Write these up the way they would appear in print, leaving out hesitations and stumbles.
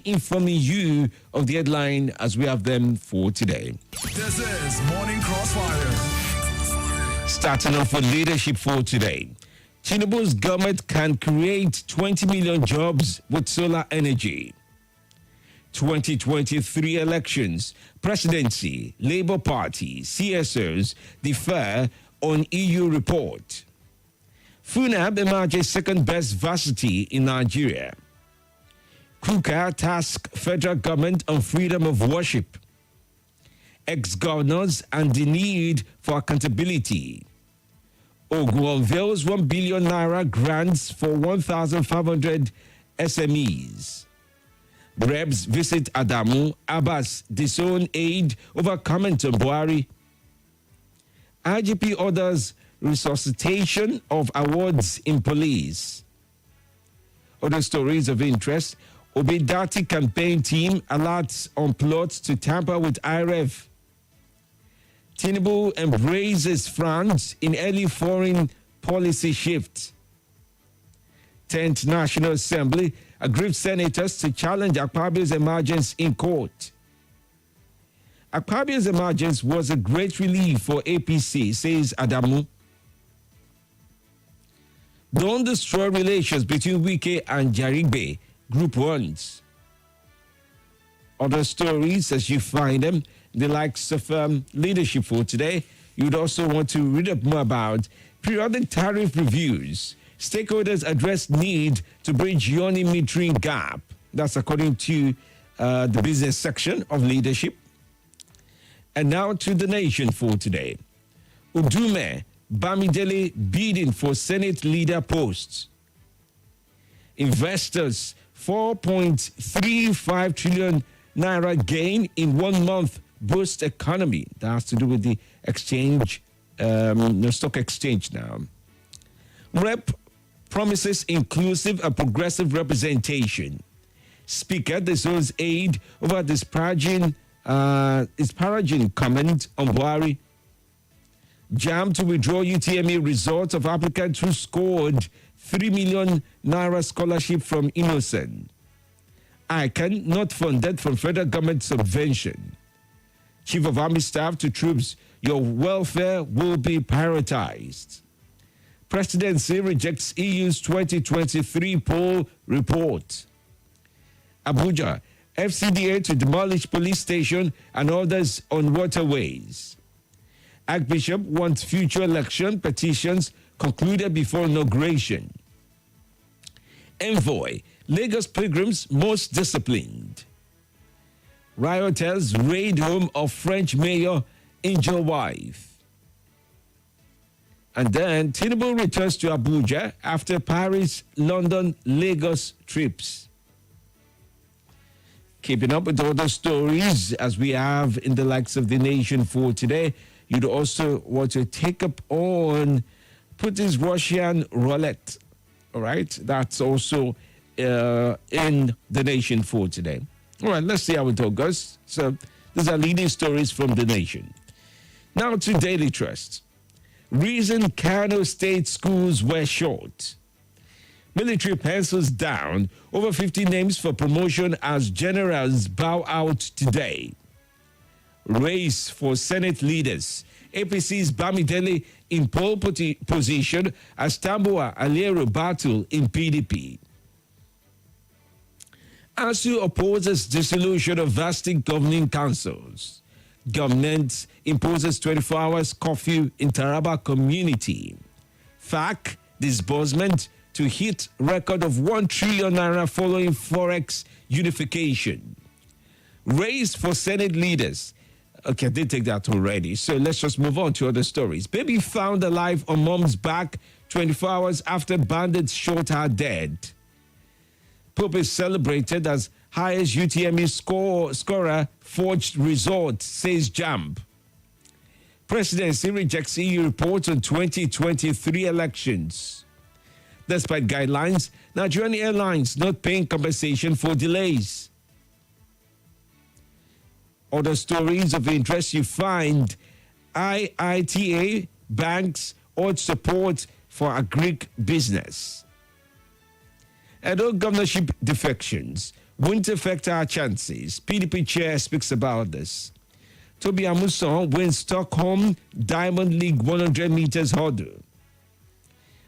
informing you of the headline as we have them for today. This is Morning Crossfire. Starting off with leadership for today. Tinubu's government can create 20 million jobs with solar energy. 2023 elections, presidency, Labour Party, CSOs defer on EU report. FUNAB emerges second best varsity in Nigeria. Kuka task federal government on freedom of worship. Ex-governors and the need for accountability. Ogun unveils 1 billion naira grants for 1,500 SMEs. Rebs visit Adamu, Abbas disown aid over comment on Buhari. IGP orders resuscitation of awards in police. Other stories of interest. Obedati campaign team alerts on plots to tamper with IREV. Tinubu embraces France in early foreign policy shift. 10th National Assembly agrees senators to challenge Akpabio's emergence in court. Akpabio's emergence was a great relief for APC, says Adamu. Don't destroy relations between Wike and Jarigbe, Group 1s. Other stories as you find them, the likes of leadership for today. You'd also want to read up more about periodic tariff reviews. Stakeholders address need to bridge yawning metering gap. That's according to the business section of leadership. And now to the nation for today. Udume Bamidele bidding for Senate leader posts. Investors 4.35 trillion naira gain in 1 month boost economy. That has to do with the exchange, the stock exchange now. Rep promises inclusive and progressive representation. Speaker disowns aid over disparaging comment on Buhari. JAM to withdraw UTME results of applicants who scored 3 million naira scholarship from Innocent. ICANN not funded from federal government subvention. Chief of Army Staff to troops, your welfare will be prioritized. Presidency rejects EU's 2023 poll report. Abuja, FCDA to demolish police station and others on waterways. Archbishop wants future election petitions concluded before inauguration. Envoy, Lagos pilgrims most disciplined. Rioters raid home of French mayor, injure wife. And then Tinubu returns to Abuja after Paris, London, Lagos trips. Keeping up with all the stories as we have in the likes of the nation for today, you'd also want to take up on Putin's Russian roulette. All right, that's also in the nation for today. All right, let's see how it all goes. So these are leading stories from the nation. Now to Daily Trust. Reason Kano State schools were short. Military pencils down over 50 names for promotion as generals bow out today. Race for Senate leaders. APC's Bamidele in pole position as Tambua Aliero battle in PDP. ASU opposes dissolution of vesting governing councils. Government imposes 24 hours curfew in Taraba community. FAC disbursement to hit record of 1 trillion naira following Forex unification. Race for Senate leaders. Okay, I did take that already. So let's just move on to other stories. Baby found alive on mom's back 24 hours after bandits shot her dead. Pope is celebrated as highest UTME scorer forged resort, says JAMB. Presidency rejects EU report on 2023 elections. Despite guidelines, Nigerian Airlines not paying compensation for delays. Other stories of interest you find. IITA banks urge support for agric business. Edo governorship defections. won't affect our chances. PDP chair speaks about this. Toby Amuson wins Stockholm Diamond League 100 meters hurdle.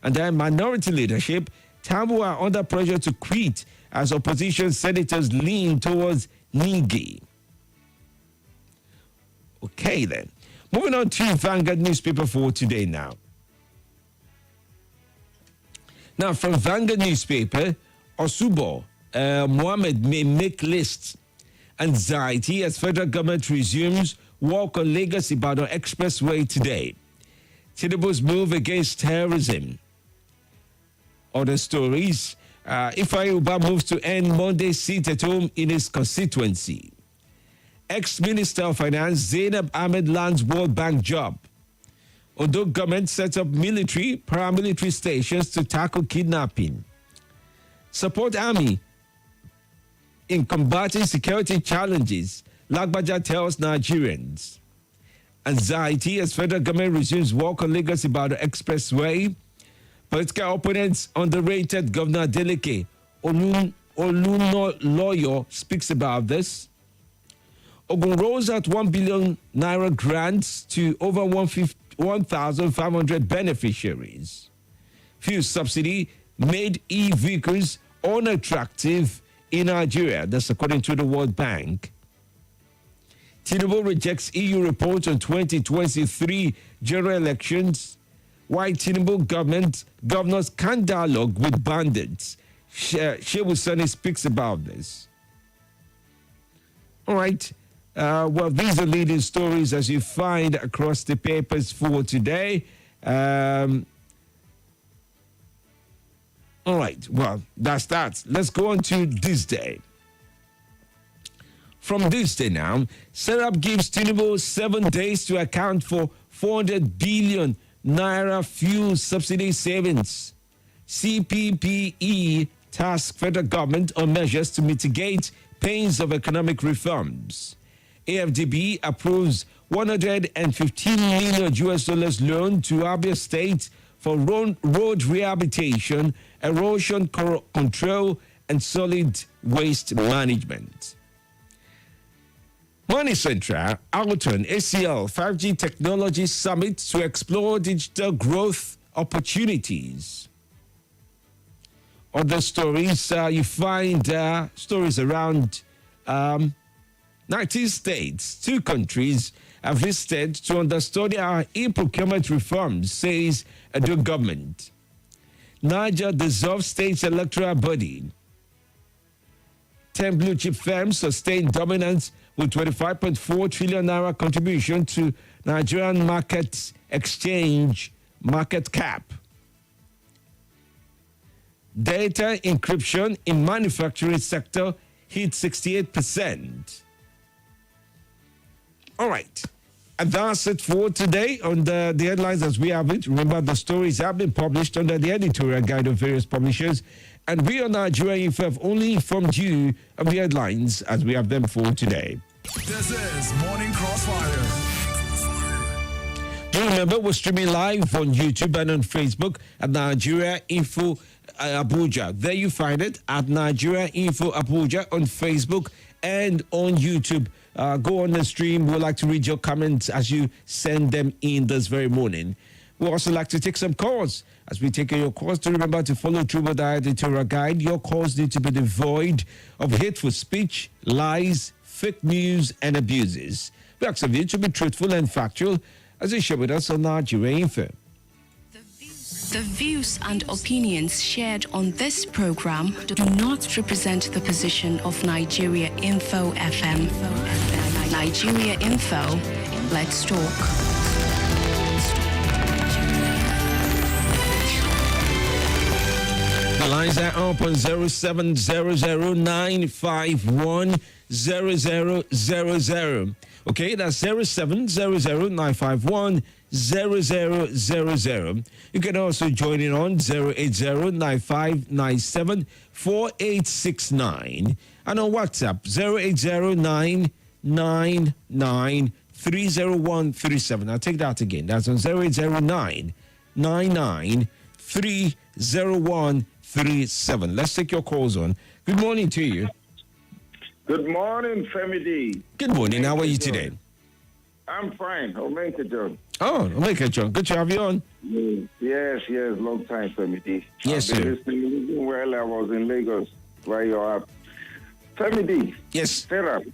And then minority leadership, Tambu are under pressure to quit as opposition senators lean towards Nigi. Okay then. Moving on to Vanguard newspaper for today now. Now from Vanguard newspaper, Osubo Mohammed may make lists. Anxiety as federal government resumes work on Lagos Ibadan Expressway today. Tinubu's move against terrorism. Other stories. Ifeanyi Ubah moves to end Monday seat at home in his constituency. Ex-Minister of Finance Zainab Ahmed lands World Bank job. Ondo government sets up military, paramilitary stations to tackle kidnapping. Support army in combating security challenges, Lagbaja tells Nigerians. Anxiety as federal government resumes work on Lagos Ibadan Expressway. Political opponents underrated Governor Adeleke Olunoloyo speaks about this. Ogun rolls out 1 billion naira grants to over 1,500 beneficiaries. Fuel subsidy made e-vehicles unattractive in Nigeria. That's according to the World Bank. Tinubu rejects EU report on 2023 general elections. Why Tinubu governors can't dialogue with bandits. Shehu Sani speaks about this. All right. Well, these are leading stories as you find across the papers for today. All right. Well, that's that. Let's go on to this day. From this day now, Serap gives Tinubu 7 days to account for 400 billion naira fuel subsidy savings. CPPE tasks federal government on measures to mitigate pains of economic reforms. AFDB approves $115 million loan to Abia State for road rehabilitation, erosion control, and solid waste management. Money Central, Alton, ACL, 5G Technology Summit to explore digital growth opportunities. Other stories, you find stories around 19 states, 2 countries have listed to understudy our e-procurement reforms, says Edo government. Niger dissolves state's electoral body. 10 blue chip firms sustain dominance with 25.4 trillion naira contribution to Nigerian market exchange market cap. Data encryption in manufacturing sector hit 68%. All right. And that's it for today on the headlines as we have it. Remember, the stories have been published under the editorial guide of various publishers. And we on Nigeria Info have only informed you of the headlines as we have them for today. This is Morning Crossfire. Do remember, we're streaming live on YouTube and on Facebook at Nigeria Info Abuja. There you find it at Nigeria Info Abuja on Facebook and on YouTube. Go on the stream. We'd like to read your comments as you send them in this very morning. We'd also like to take some calls. As we take your calls, to remember to follow through with our editorial guide. Your calls need to be devoid of hateful speech, lies, fake news, and abuses. We ask of you to be truthful and factual as you share with us on Nigeria Info. The views and opinions shared on this program do not represent the position of Nigeria Info FM. Nigeria Info, let's talk. The lines are up on 0700-951-0000. Okay, that's 0700-951-0000. You can also join in on 080-9597-4869 and on WhatsApp 080-999-30137. I'll take that again. That's on 080-999-30137. Let's take your calls on. Good morning to you. Good morning, Femi D. Good morning. How are you today? I'm fine. Omeka John. Oh, okay, John. Good to have you on. Yes, long time, Femi D. Yes, I've been sir. listening while I was in Lagos, where you are. Femi D. Yes. Serap.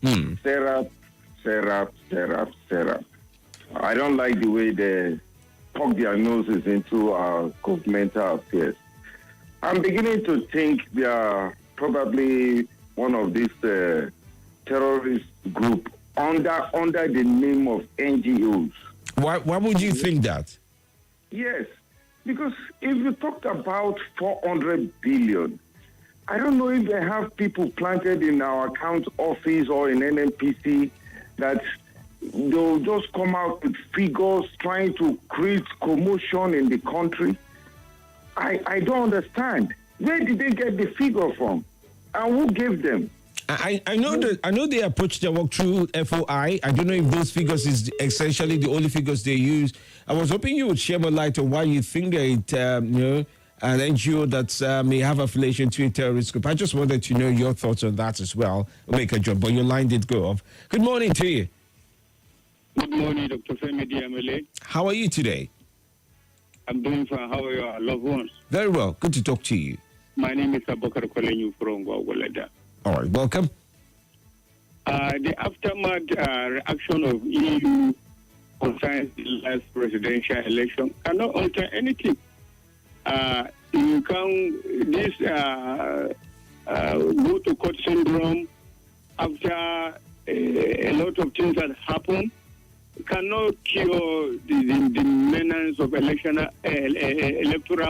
Serap. I don't like the way they poke their noses into our governmental affairs. I'm beginning to think they are probably one of these terrorist group under the name of NGOs. Why would you think that? Yes, because if you talked about 400 billion, I don't know if they have people planted in our account office or in NNPC that they'll just come out with figures trying to create commotion in the country. I don't understand. Where did they get the figure from? And who gave them? I know they approach their work through FOI. I don't know if those figures is essentially the only figures they use. I was hoping you would share more light on why you think that an NGO that may have affiliation to a terrorist group. I just wanted to know your thoughts on that as well. Make a job, but your line did go off. Good morning to you. Good morning, Dr. Femi Diamele. How are you today? I'm doing fine. How are your loved ones? Very well. Good to talk to you. My name is Abokar Kolenyu from Gwagwalada. All right, welcome. The aftermath reaction of EU concerning the last presidential election cannot alter anything. You can go to court syndrome after a lot of things that happen cannot cure the menace of electoral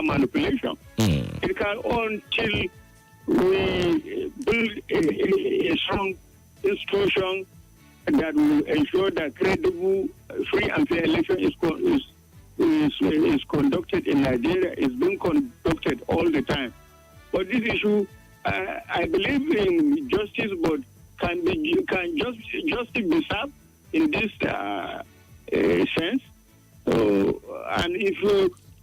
manipulation. It can until we build a strong institution that will ensure that credible, free and fair election is conducted in Nigeria, is being conducted all the time. But this issue, I believe in justice, but can justice be served in this sense? And if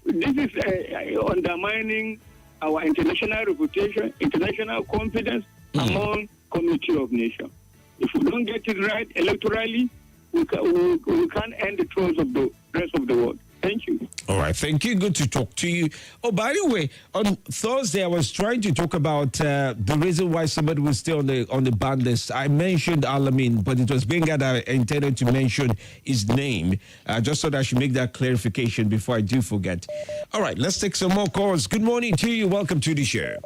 this is undermining our international reputation, international confidence among community of nations. If we don't get it right electorally, we can't end the thrones of the rest of the world. Thank you. All right, thank you. Good to talk to you. Oh, by the way, on Thursday I was trying to talk about the reason why somebody was still on the ban list. I mentioned Alamin, but it was Benga that I intended to mention his name, just so that I should make that clarification before I do forget. All right, let's take some more calls. Good morning to you. Welcome to the show.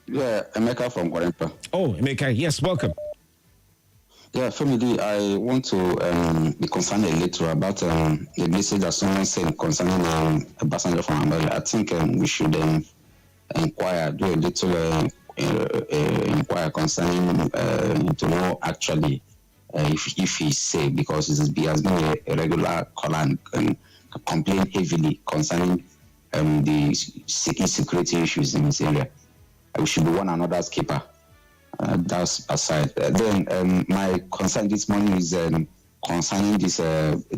Yeah, Emeka from Guarimpa. Oh, Emeka, yes, welcome. Yeah, Femi, I want to be concerned a little about the message that someone sent concerning a passenger from America. I think we should inquire, do a little inquire concerning to know actually if he's safe, because he has been a regular caller and complain heavily concerning the security issues in this area. We should be one another's keeper. That's aside. Then my concern this morning is concerning this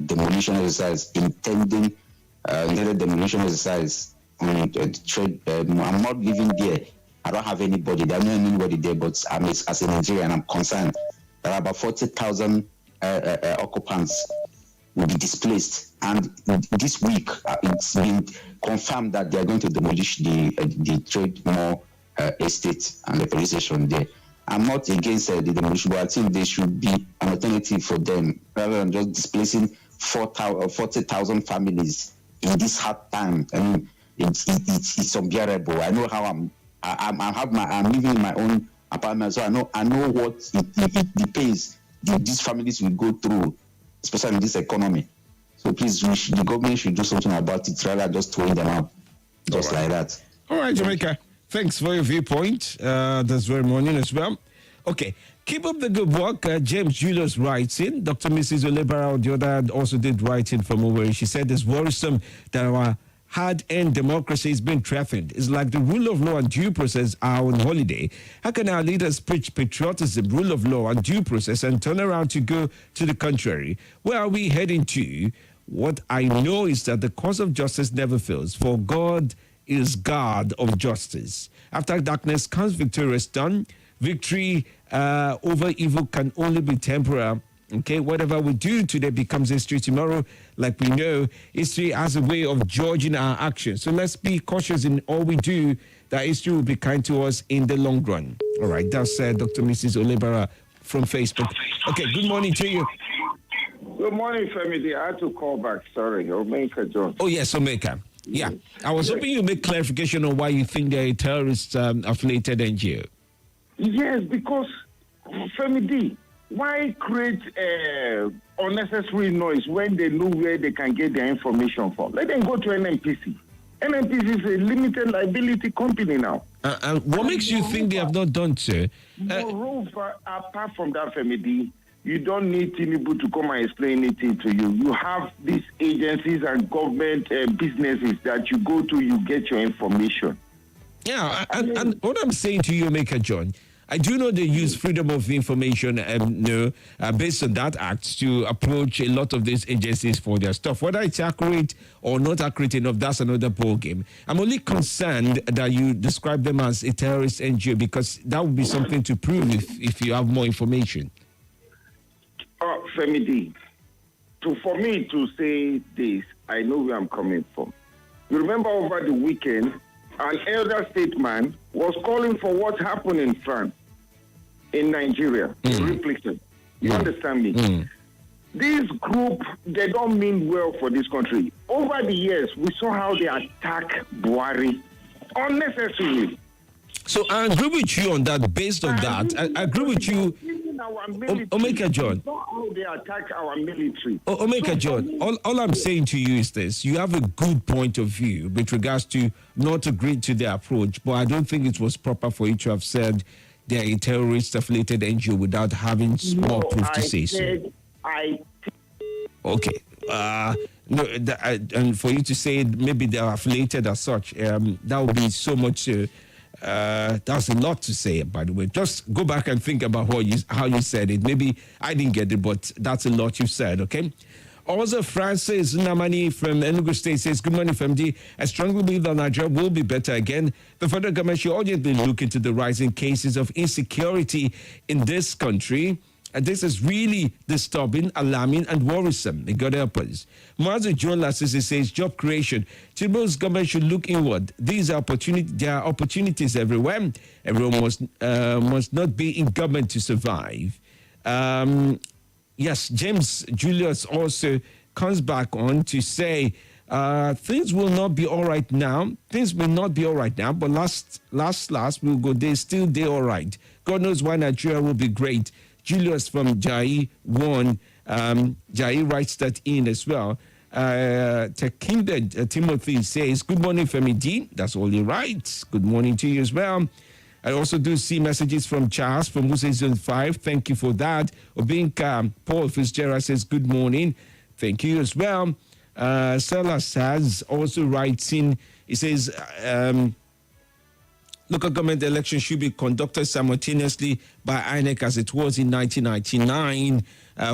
demolition exercise, intending demolition exercise on trade. I'm not living there. I don't have anybody. There's not anybody there, but as a Nigerian, I'm concerned. There are about 40,000 occupants will be displaced. And this week, it's been confirmed that they are going to demolish the trade mall estate and the police station there. I'm not against the demolition, but I think there should be an alternative for them rather than just displacing 40,000 families in this hard time. I mean, it's unbearable. I know how I'm living in my own apartment, so I know what the pains these families will go through, especially in this economy. So please, the government should do something about it rather than just throwing them out just like that. All right, Jamaica. Thanks for your viewpoint this very morning as well. Okay, keep up the good work. James Julius writes in. Dr. Mrs. Olebara, on the other hand, also did write in from Owerri. She said it's worrisome that our hard-earned democracy is being threatened. It's like the rule of law and due process are on holiday. How can our leaders preach patriotism, rule of law, and due process and turn around to go to the contrary? Where are we heading to? What I know is that the cause of justice never fails, for God is God of justice. After darkness comes victorious dawn. Victory over evil can only be temporary. Okay, whatever we do today becomes history tomorrow. Like we know, history has a way of judging our actions. So let's be cautious in all we do, that history will be kind to us in the long run. All right, that's Dr. Mrs. Olebara from Facebook. Okay, good morning to you. Good morning, Femi. I had to call back. Sorry, Omeka John. Oh, yes, Omeka. Yeah, I was hoping you make clarification on why you think they're a terrorist affiliated NGO. Yes, because, Femi D, why create unnecessary noise when they know where they can get their information from? Let them go to NNPC. NNPC is a limited liability company now. And what makes you think they have not done so? Moreover, apart from that, Femi D, you don't need Tinubu to come and explain anything to you. You have these agencies and government businesses that you go to, you get your information. Yeah, and what I'm saying to you, Maker John, I do know they use freedom of information based on that act to approach a lot of these agencies for their stuff. Whether it's accurate or not accurate enough, that's another ballgame. I'm only concerned that you describe them as a terrorist NGO because that would be something to prove if you have more information. Femi D, for me to say this, I know where I'm coming from. You remember over the weekend, an elder statesman was calling for what happened in France, in Nigeria, replication. You understand me? This group, they don't mean well for this country. Over the years, we saw how they attack Buhari unnecessarily. So I agree with you on that. Based on that, I agree with you. Omeka John. Not how they attack our military. Omeka John, all I'm saying to you is this. You have a good point of view with regards to not agreeing to their approach, but I don't think it was proper for you to have said they're a terrorist-affiliated NGO without having more proof to say so. Okay. And for you to say maybe they're affiliated as such, that would be so much... that's a lot to say, by the way. Just go back and think about how you said it. Maybe I didn't get it, but that's a lot you said, okay? Also, Francis Namani from Enugu State says, good morning, FMD. I strongly believe that Nigeria will be better again. The federal government should urgently look into the rising cases of insecurity in this country. And this is really disturbing, alarming, and worrisome. May God help us. Mazu John Lassisi says, job creation. Tinubu's government should look inward. There are opportunities everywhere. Everyone must not be in government to survive. Yes, James Julius also comes back on to say, things will not be all right now. Things will not be all right now, but last we'll go there, still there all right. God knows why Nigeria will be great. Julius from Jai won. Jai writes that in as well. Tekinda Timothy says, good morning, Femi D. That's all he writes. Good morning to you as well. I also do see messages from Charles from Musa Zone 5. Thank you for that. Obinka Paul Fitzgerald says, good morning. Thank you as well. Salas has also writes in, he says, local government elections should be conducted simultaneously by INEC as it was in 1999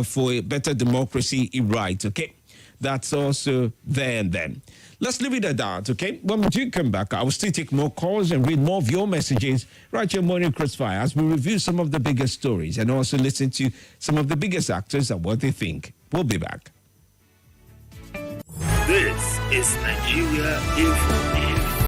for a better democracy in right. Okay, that's also there and then. Let's leave it at that, okay? When we do come back, I will still take more calls and read more of your messages right here, Morning Crossfire, as we review some of the biggest stories and also listen to some of the biggest actors and what they think. We'll be back. This is Nigeria Info.